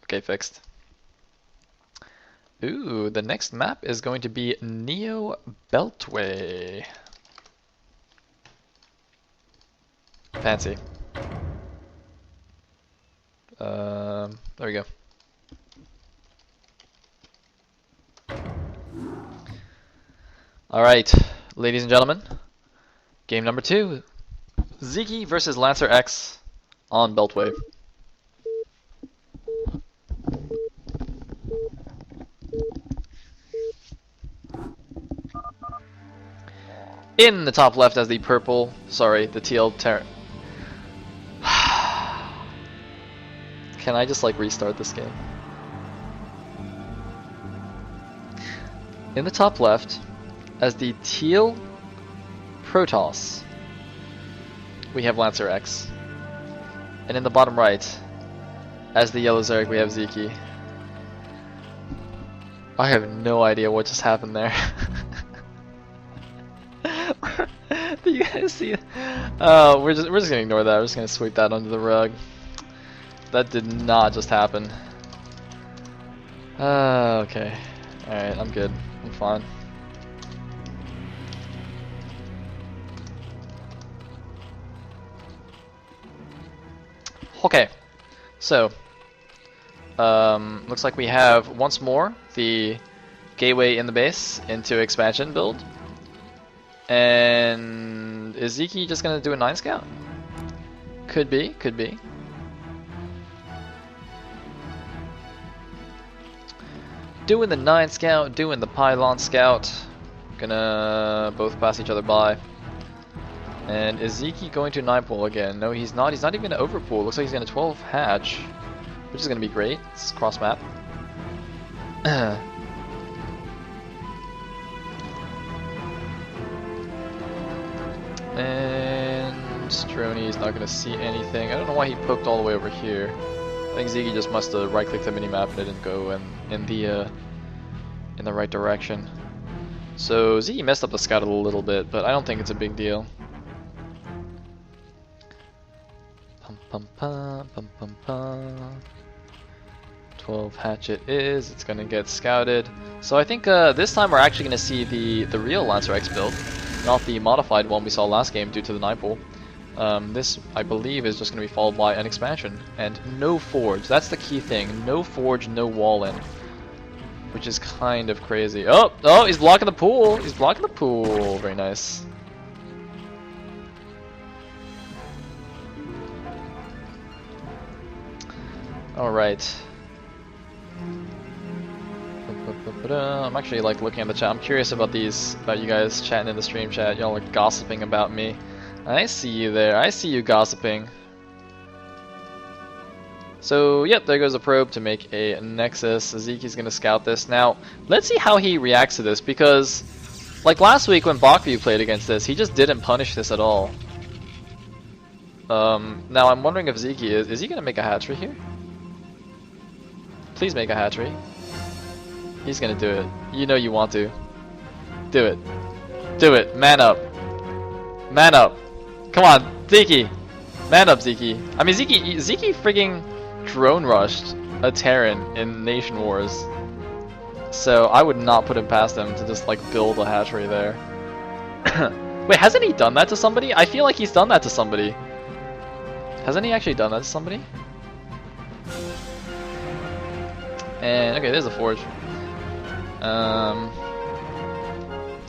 Okay, fixed. Ooh, the next map is going to be Neo Beltway. Fancy. There we go. Alright, ladies and gentlemen. Game number 2. Sziky versus LancerX on Beltway. In the top left as the purple, sorry, the teal Can I just like restart this game? In the top left, as the teal Protoss, we have LancerX. And in the bottom right, as the yellow Zerg, we have Sziky. I have no idea what just happened there. Do you guys see it? We're just gonna ignore that. We're just gonna sweep that under the rug. That did not just happen. Okay. Alright, I'm good. I'm fine. Okay. So, looks like we have once more the gateway in the base into expansion build. And is Sziky just gonna do a 9 scout? Could be, could be. Doing the 9 scout, doing the pylon scout. Gonna both pass each other by. And is Sziky going to 9 pool again? No, he's not. He's not even gonna overpool. Looks like he's gonna 12 hatch, which is gonna be great. It's cross map. And Strony's not gonna see anything. I don't know why he poked all the way over here. I think Sziky just must have right-clicked the minimap and it didn't go in the right direction. So Sziky messed up the scout a little bit, but I don't think it's a big deal. Pum pum pum pum pum pum. 12 hatch it is. It's gonna get scouted. So I think this time we're actually gonna see the real LancerX build, not the modified one we saw last game due to the 9 pool. This, I believe, is just going to be followed by an expansion. And no forge. That's the key thing. No forge, no wall in. Which is kind of crazy. Oh! Oh! He's blocking the pool! He's blocking the pool! Very nice. Alright. I'm actually like looking at the chat. I'm curious about you guys chatting in the stream chat. Y'all are gossiping about me. I see you there. I see you gossiping. So, yep, there goes a probe to make a Nexus. Sziky's gonna scout this. Now, let's see how he reacts to this, because, like last week when Bakview played against this, he just didn't punish this at all. Now I'm wondering if Sziky is he gonna make a hatchery here? Please make a hatchery. He's gonna do it. You know you want to. Do it. Do it. Man up. Man up. Come on, Sziky! Man up, Sziky. I mean, Sziky frigging drone rushed a Terran in Nation Wars. So I would not put it past him to just like build a hatchery there. Wait, hasn't he done that to somebody? I feel like he's done that to somebody. Hasn't he actually done that to somebody? And okay, there's a forge.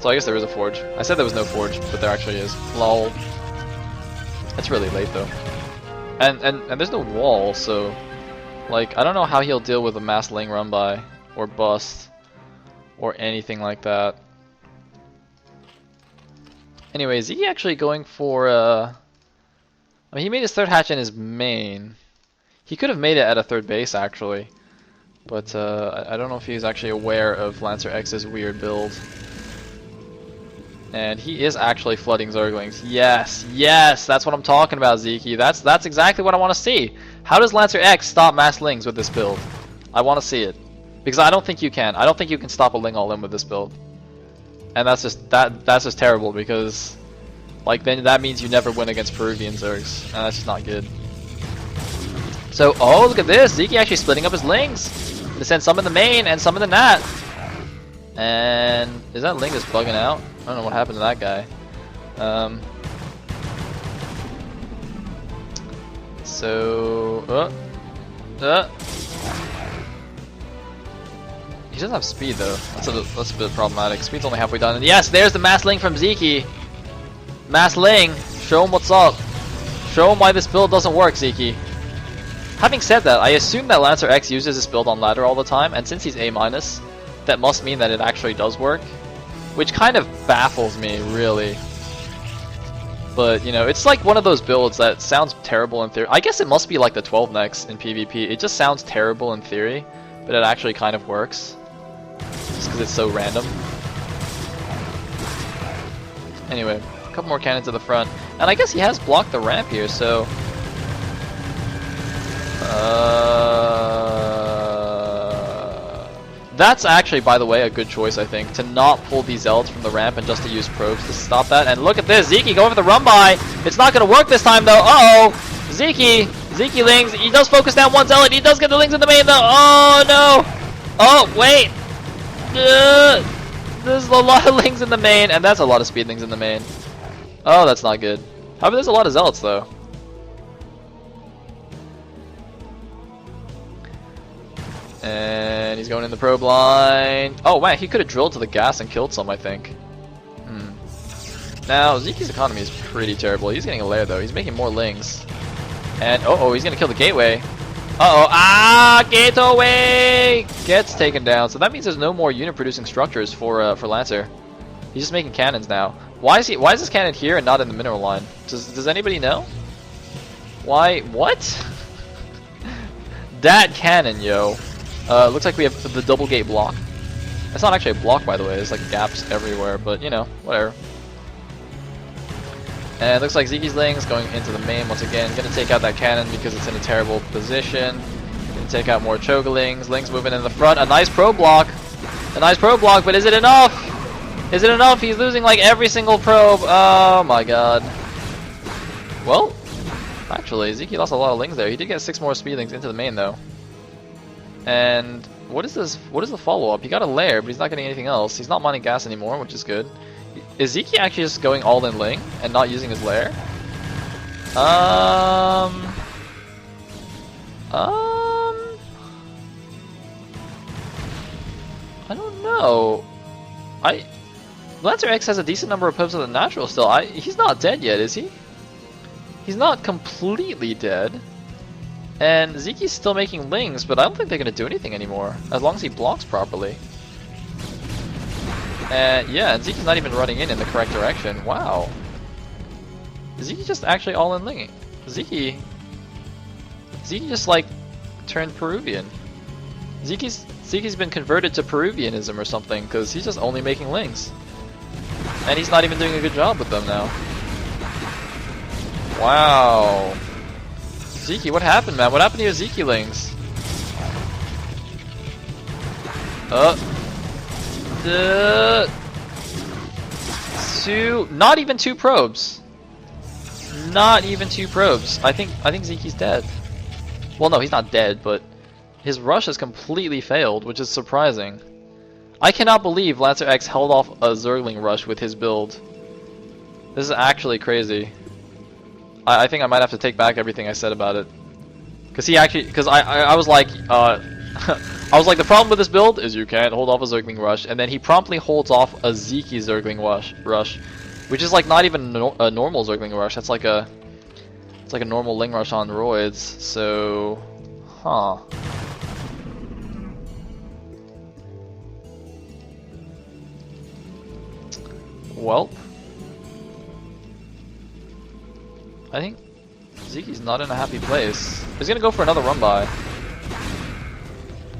So I guess there is a forge. I said there was no forge, but there actually is. Lol. It's really late though. And there's no wall, so like I don't know how he'll deal with a mass ling run by or bust or anything like that. Anyway, is he actually going for I mean, he made his 3rd hatch in his main. He could have made it at a 3rd base actually. But I don't know if he's actually aware of LancerX's weird build. And he is actually flooding Zerglings. Yes, yes, that's what I'm talking about, Sziky. That's exactly what I want to see. How does LancerX stop mass lings with this build? I want to see it. Because I don't think you can. I don't think you can stop a ling all in with this build. And that's just terrible because like then that means you never win against Peruvian Zergs. And that's just not good. So, oh, look at this. Sziky actually splitting up his lings. Gonna send some in the main and some in the nat. And is that ling just bugging out? I don't know what happened to that guy. He doesn't have speed though. That's a bit problematic. Speed's only halfway done. And yes, there's the mass ling from Sziky. Mass ling. Show him what's up. Show him why this build doesn't work, Sziky. Having said that, I assume that LancerX uses this build on ladder all the time, and since he's A-, that must mean that it actually does work. Which kind of baffles me, really. But, you know, it's like one of those builds that sounds terrible in theory. I guess it must be like the 12 next in PvP. It just sounds terrible in theory, but it actually kind of works. Just because it's so random. Anyway, a couple more cannons to the front. And I guess he has blocked the ramp here, so... That's actually, by the way, a good choice, I think, to not pull these Zealots from the ramp and just to use probes to stop that. And look at this, Sziky going for the run by. It's not going to work this time, though. Uh-oh, Sziky lings. He does focus down one Zealot. He does get the lings in the main, though. Oh, no. Oh, wait. There's a lot of lings in the main, and that's a lot of speed lings in the main. Oh, that's not good. However, there's a lot of Zealots, though. And he's going in the probe line. Oh man, he could have drilled to the gas and killed some, I think. Now, Sziky's economy is pretty terrible. He's getting a lair though. He's making more lings. And oh, he's gonna kill the gateway. Gateway gets taken down. So that means there's no more unit producing structures for Lancer. He's just making cannons now. Why is this cannon here and not in the mineral line? Does anybody know? Why? What? That cannon, yo. Looks like we have the double gate block. It's not actually a block, by the way. There's like gaps everywhere, but you know, whatever. And it looks like Sziky's lings going into the main once again. Gonna take out that cannon because it's in a terrible position. Gonna take out more chokelings. Lings moving in the front. A nice probe block. But is it enough? Is it enough? He's losing like every single probe. Oh my god. Well, actually, Sziky lost a lot of lings there. He did get 6 more speed lings into the main though. And what is this? What is the follow-up? He got a lair, but he's not getting anything else. He's not mining gas anymore, which is good. Is Sziky actually just going all in ling and not using his lair? I don't know. LancerX has a decent number of probes of the natural still. He's not dead yet, is he? He's not completely dead. And Sziky's still making lings, but I don't think they're going to do anything anymore, as long as he blocks properly. And yeah, and Sziky's not even running in the correct direction. Wow. Sziky just actually all in linging. Sziky just like turned Peruvian. Sziky's been converted to Peruvianism or something, because he's just only making lings. And he's not even doing a good job with them now. Wow. Sziky, what happened, man? What happened to your Sziky lings? Not even 2 probes. Not even 2 probes. I think Sziky's dead. Well, no, he's not dead, but his rush has completely failed, which is surprising. I cannot believe LancerX held off a Zergling rush with his build. This is actually crazy. I think I might have to take back everything I said about it. Because I was like, the problem with this build is you can't hold off a Zergling rush, and then he promptly holds off a Sziky Zergling rush, which is like not even a normal Zergling rush. That's like it's like a normal ling rush on roids. So, huh. Well, I think Sziky's not in a happy place. He's gonna go for another run by.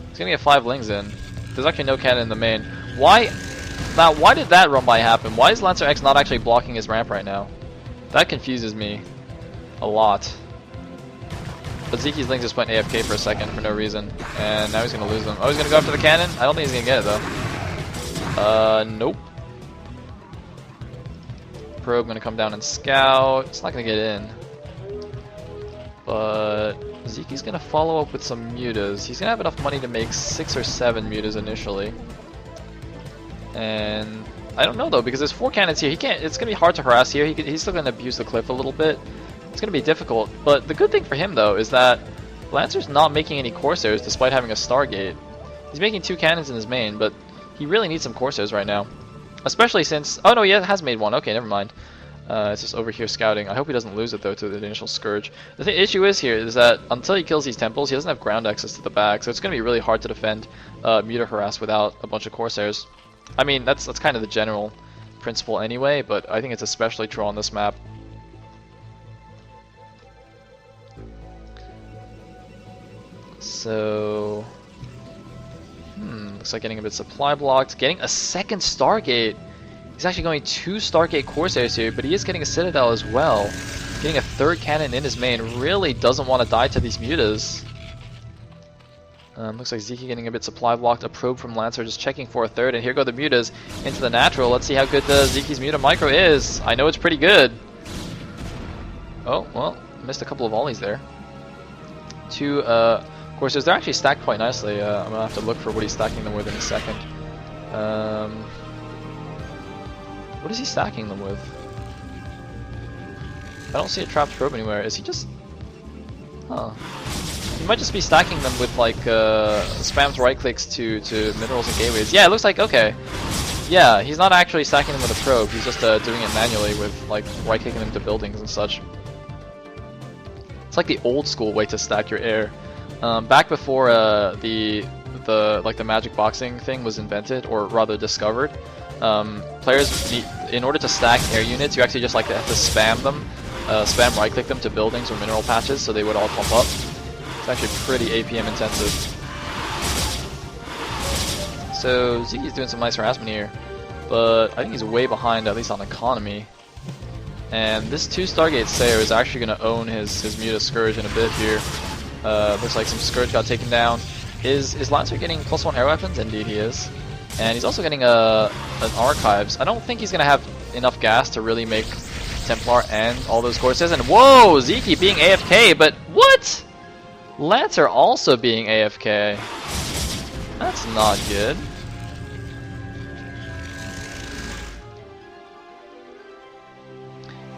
He's gonna get 5 lings in. There's actually no cannon in the main. Why did that run by happen? Why is LancerX not actually blocking his ramp right now? That confuses me a lot. But Sziky's lings just went AFK for a second for no reason, and now he's gonna lose them. Oh, he's gonna go after the cannon? I don't think he's gonna get it though. Nope. Probe gonna come down and scout. It's not gonna get in. But Zyky's gonna follow up with some mutas. He's gonna have enough money to make 6 or 7 mutas initially. And I don't know though, because there's 4 cannons here. He can't. It's gonna be hard to harass here. He's still gonna abuse the cliff a little bit. It's gonna be difficult. But the good thing for him though is that Lancer's not making any Corsairs despite having a Stargate. He's making 2 cannons in his main, but he really needs some Corsairs right now. Especially since... Oh no, he has made 1. Okay, never mind. It's just over here scouting. I hope he doesn't lose it though to the initial Scourge. The issue is here is that until he kills these temples, he doesn't have ground access to the back, so it's going to be really hard to defend Muta Harass without a bunch of Corsairs. I mean, that's kind of the general principle anyway, but I think it's especially true on this map. So... looks like getting a bit supply blocked. Getting a second Stargate! He's actually going 2 Stargate Corsairs here, but he is getting a Citadel as well. Getting a 3rd cannon in his main. Really doesn't want to die to these mutas. Looks like Zyky getting a bit supply blocked. A probe from Lancer just checking for a 3rd, and here go the mutas into the natural. Let's see how good Zyky's muta micro is. I know it's pretty good. Oh, well, missed a couple of volleys there. 2 Corsairs. They're actually stacked quite nicely. I'm gonna have to look for what he's stacking them with in a second. What is he stacking them with? I don't see a trapped probe anywhere. Is he just... Huh. He might just be stacking them with like spams right clicks to minerals and gateways. Yeah, it looks like... Okay. Yeah, he's not actually stacking them with a probe. He's just doing it manually with like right clicking them to buildings and such. It's like the old school way to stack your air. Back before the magic boxing thing was invented, or rather discovered, players in order to stack air units, you actually just like have to spam them, spam right click them to buildings or mineral patches so they would all pump up. It's actually pretty APM intensive. So Zyky's doing some nice harassment here, but I think he's way behind, at least on economy. And this 2 Stargate Sayer is actually going to own his Muta Scourge in a bit here. Looks like some Scourge got taken down. Is Lancer getting +1 air weapons? Indeed he is. And he's also getting an Archives. I don't think he's going to have enough gas to really make Templar and all those Corsairs. And whoa! Zyky being AFK, but what? Lancer also being AFK. That's not good.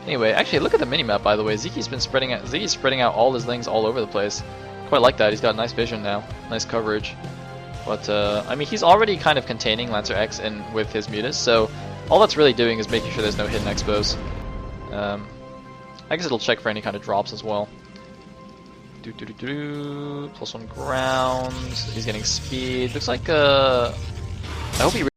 Anyway, actually look at the minimap by the way. Zyky's spreading out all his lings all over the place. Quite like that. He's got nice vision now. Nice coverage. But, I mean, he's already kind of containing LancerX with his mutas, so all that's really doing is making sure there's no hidden expos. I guess it'll check for any kind of drops as well. +1 ground. He's getting speed. Looks like, I hope he